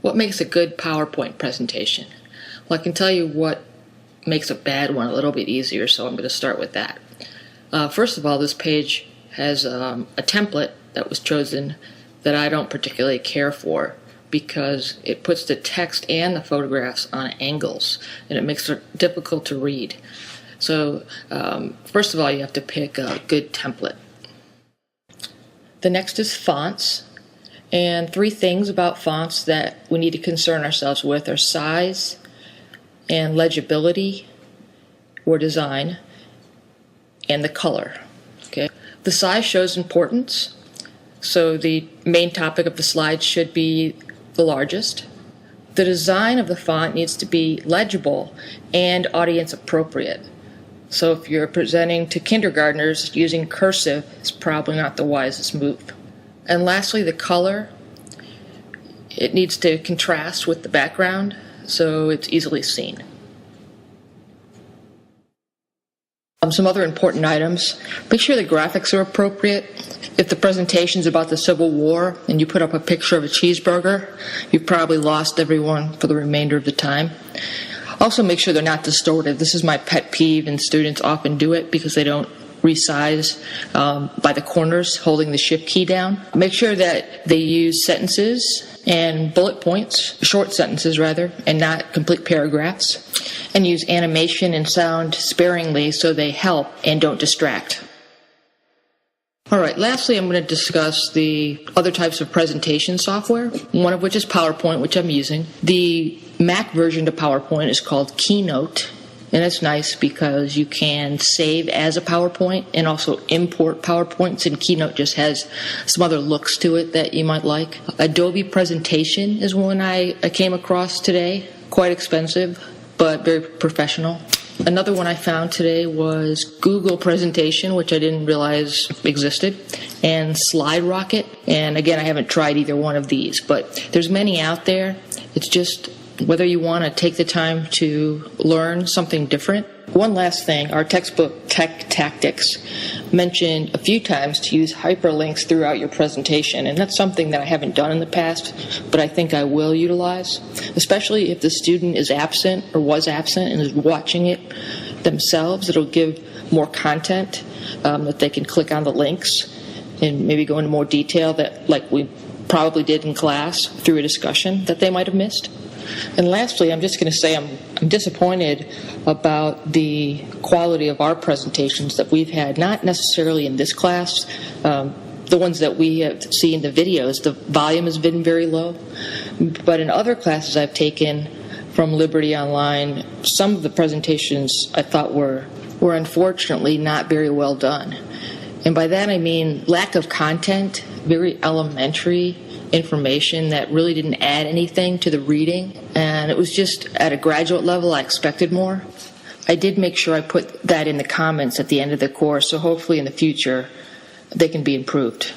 What makes a good PowerPoint presentation? Well, I can tell you what makes a bad one a little bit easier, so I'm going to start with that. First of all, this page has a template that was chosen that I don't particularly care for because it puts the text and the photographs on angles, and it makes it difficult to read. So first of all, you have to pick a good template. The next is fonts. And three things about fonts that we need to concern ourselves with are size and legibility or design and the color. Okay. The size shows importance, so the main topic of the slide should be the largest. The design of the font needs to be legible and audience appropriate. So if you're presenting to kindergartners, using cursive is probably not the wisest move. And lastly, the color. It needs to contrast with the background so it's easily seen. Some other important items. Make sure the graphics are appropriate. If the presentation is about the Civil War and you put up a picture of a cheeseburger, you've probably lost everyone for the remainder of the time. Also make sure they're not distorted. This is my pet peeve, and students often do it because they don't resize by the corners, holding the shift key down. Make sure that they use sentences and bullet points, short sentences rather, and not complete paragraphs, and use animation and sound sparingly so they help and don't distract. All right, lastly, I'm going to discuss the other types of presentation software, one of which is PowerPoint, which I'm using. The Mac version of PowerPoint is called Keynote, and it's nice because you can save as a PowerPoint and also import PowerPoints, and Keynote just has some other looks to it that you might like. Adobe Presentation is one I came across today. Quite expensive, but very professional. Another one I found today was Google Presentation, which I didn't realize existed, and SlideRocket. And again, I haven't tried either one of these, but there's many out there. It's just whether you want to take the time to learn something different. One last thing, our textbook Tech Tactics mentioned a few times to use hyperlinks throughout your presentation, and that's something that I haven't done in the past, but I think I will utilize, especially if the student is absent or was absent and is watching it themselves. It'll give more content that they can click on the links and maybe go into more detail that, like we probably did in class, through a discussion that they might have missed. And lastly, I'm just going to say I'm disappointed about the quality of our presentations that we've had, not necessarily in this class. The ones that we have seen, the videos, the volume has been very low. But in other classes I've taken from Liberty Online, some of the presentations I thought were unfortunately not very well done. And by that I mean lack of content, very elementary information that really didn't add anything to the reading, and it was just at a graduate level. I expected more. I did make sure I put that in the comments at the end of the course, so hopefully in the future they can be improved.